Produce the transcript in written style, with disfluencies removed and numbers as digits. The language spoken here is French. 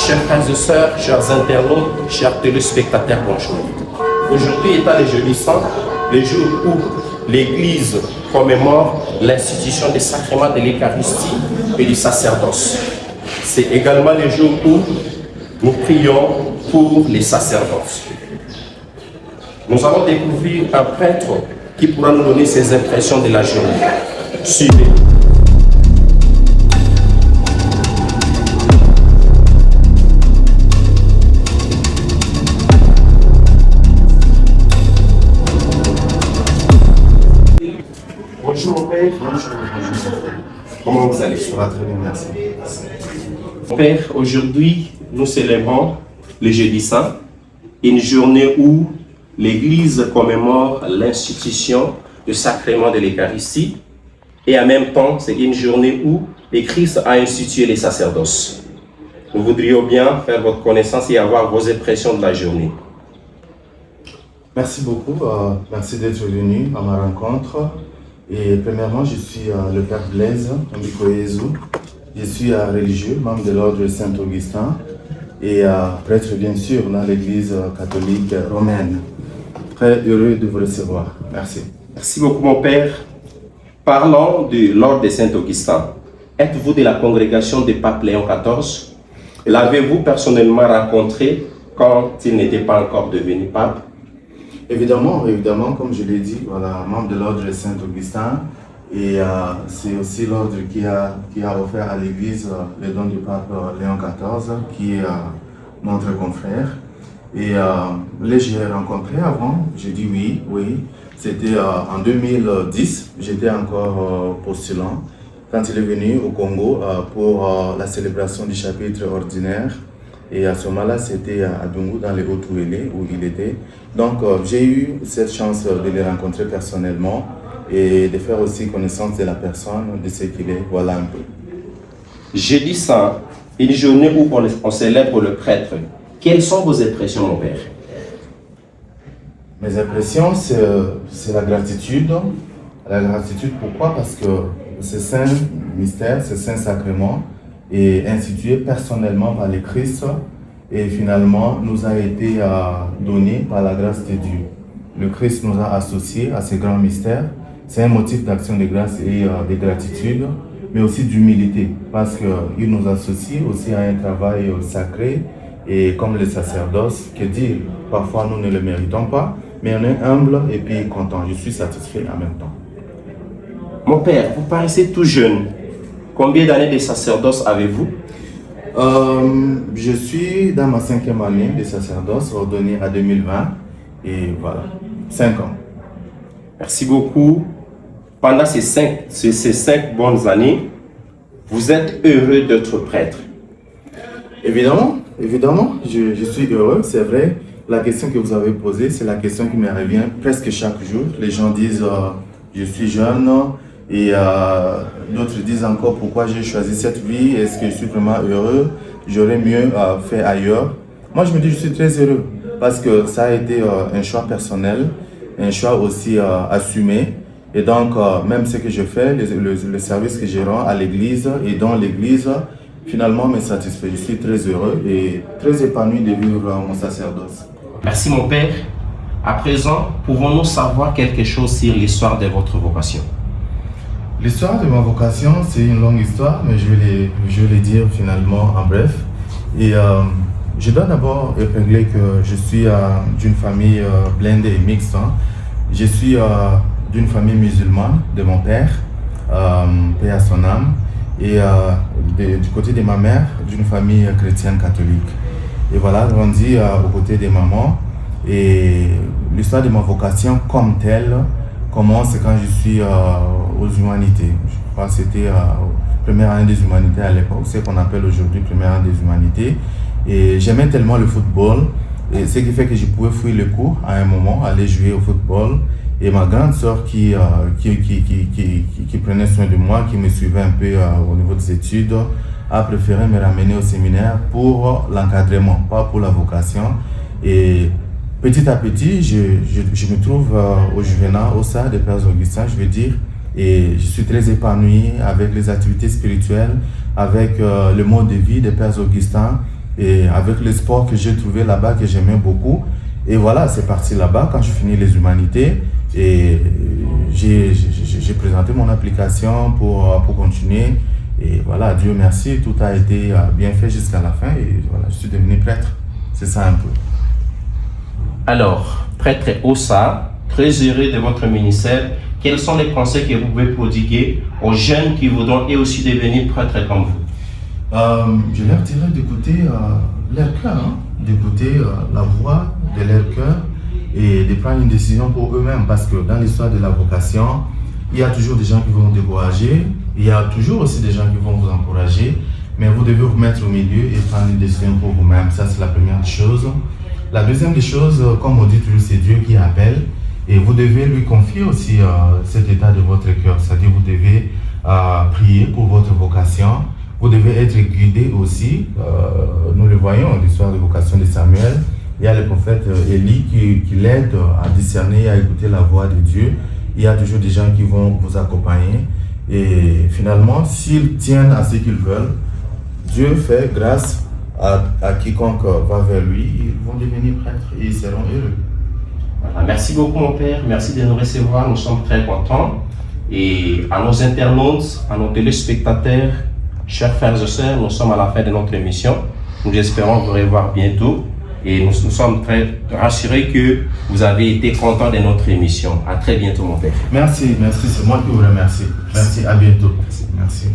Chers frères et sœurs, chers internautes, chers téléspectateurs, bonjour. Aujourd'hui étant le jeudi saint, le jour où l'Église commémore l'institution des sacrements de l'Eucharistie et du sacerdoce. C'est également le jour où nous prions pour les sacerdotes. Nous allons découvrir un prêtre qui pourra nous donner ses impressions de la journée. Suivez. Bonjour mon père. Bonjour. Comment vous allez? Ça va très bien, merci. Mon père, aujourd'hui, nous célébrons le jeudi saint, une journée où l'Église commémore l'institution du sacrement de l'Eucharistie et en même temps, c'est une journée où le Christ a institué les sacerdoces. Nous voudrions bien faire votre connaissance et avoir vos impressions de la journée. Merci beaucoup, merci d'être venu à ma rencontre. Et premièrement, je suis le Père Blaise Mbikoyezu. Je suis religieux, membre de l'ordre de Saint-Augustin et prêtre bien sûr dans l'Église catholique romaine. Très heureux de vous recevoir. Merci. Merci beaucoup mon père. Parlons de l'ordre de Saint-Augustin. Êtes-vous de la congrégation du pape Léon XIV? L'avez-vous personnellement rencontré quand il n'était pas encore devenu pape? Évidemment, comme je l'ai dit, voilà, membre de l'ordre de Saint-Augustin. Et c'est aussi l'ordre qui a offert à l'Église le don du pape Léon XIV, qui est notre confrère. Et j'ai rencontré avant, j'ai dit oui. C'était en 2010, j'étais encore postulant, quand il est venu au Congo pour la célébration du chapitre ordinaire. Et à ce moment-là, c'était à Dungu, dans les Hauts-Touélé, où il était. Donc, j'ai eu cette chance de le rencontrer personnellement et de faire aussi connaissance de la personne, de ce qu'il est. Voilà un peu. Jeudi saint, une journée où on célèbre le prêtre. Quelles sont vos impressions, mon père? Mes impressions, c'est la gratitude. La gratitude, pourquoi? Parce que ce saint mystère, ce saint sacrement est institué personnellement par le Christ et finalement nous a été donné par la grâce de Dieu. Le Christ nous a associés à ce grand mystère. C'est un motif d'action de grâce et de gratitude, mais aussi d'humilité, parce qu'il nous associe aussi à un travail sacré et comme le sacerdoce, que dire, parfois nous ne le méritons pas, mais on est humble et puis content. Je suis satisfait en même temps. Mon père, vous paraissez tout jeune. Combien d'années de sacerdoce avez-vous? Je suis dans ma 5e année de sacerdoce, ordonné à 2020, et voilà, 5 ans. Merci beaucoup. Pendant ces 5 bonnes années, vous êtes heureux d'être prêtre? Évidemment, je suis heureux, c'est vrai. La question que vous avez posée, c'est la question qui me revient presque chaque jour. Les gens disent je suis jeune et d'autres disent encore pourquoi j'ai choisi cette vie, est-ce que je suis vraiment heureux, j'aurais mieux fait ailleurs. Moi je me dis je suis très heureux parce que ça a été un choix personnel, un choix aussi assumé. Et donc même ce que je fais, le service que je rends à l'église et dans l'église, finalement me satisfait. Je suis très heureux et très épanoui de vivre mon sacerdoce. Merci mon père. À présent, pouvons-nous savoir quelque chose sur l'histoire de votre vocation? L'histoire de ma vocation, c'est une longue histoire, mais je vais le dire finalement en bref. Et je dois d'abord épingler que je suis d'une famille blindée et mixte. Je suis d'une famille musulmane de mon père, paix à son âme, et du côté de ma mère, d'une famille chrétienne catholique. Et voilà, grandi aux côtés de maman. Et l'histoire de ma vocation comme telle commence quand je suis aux humanités. Je crois que c'était première année des humanités à l'époque, ce qu'on appelle aujourd'hui première année des humanités. Et j'aimais tellement le football, et ce qui fait que je pouvais fuir le cours à un moment, aller jouer au football. Et ma grande sœur qui prenait soin de moi, qui me suivait un peu au niveau des études, a préféré me ramener au séminaire pour l'encadrement, pas pour la vocation. Et petit à petit, je me trouve au Juvénat, au sein des Pères Augustins, je veux dire, et je suis très épanoui avec les activités spirituelles, avec le mode de vie des Pères Augustins. et avec le sport que j'ai trouvé là-bas, que j'aimais beaucoup. Et voilà, c'est parti là-bas quand je finis les humanités et j'ai présenté mon application pour continuer. Et voilà, Dieu merci, tout a été bien fait jusqu'à la fin et voilà, je suis devenu prêtre. C'est ça un peu. Alors, prêtre Ossa, très heureux de votre ministère. Quels sont les conseils que vous pouvez prodiguer aux jeunes qui voudront et aussi devenir prêtres comme vous? Je leur dirais d'écouter leur cœur, hein, d'écouter la voix de leur cœur et de prendre une décision pour eux-mêmes. Parce que dans l'histoire de la vocation, il y a toujours des gens qui vont vous décourager, il y a toujours aussi des gens qui vont vous encourager, mais vous devez vous mettre au milieu et prendre une décision pour vous-même. Ça, c'est la première des choses. La deuxième des choses, comme on dit toujours, c'est Dieu qui appelle. Et vous devez lui confier aussi cet état de votre cœur. C'est-à-dire vous devez prier pour votre vocation. Vous devez être guidé aussi. Nous le voyons dans l'histoire de vocation de Samuel. Il y a le prophète Élie qui l'aide à discerner et à écouter la voix de Dieu. Il y a toujours des gens qui vont vous accompagner. Et finalement, s'ils tiennent à ce qu'ils veulent, Dieu fait grâce à quiconque va vers lui. Ils vont devenir prêtres et ils seront heureux. Voilà, merci beaucoup mon père, merci de nous recevoir, nous sommes très contents. Et à nos internautes, à nos téléspectateurs, chers frères et sœurs, nous sommes à la fin de notre émission. Nous espérons vous revoir bientôt et nous sommes très rassurés que vous avez été contents de notre émission. À très bientôt mon père. Merci, c'est moi qui vous remercie. Merci, à bientôt. Merci.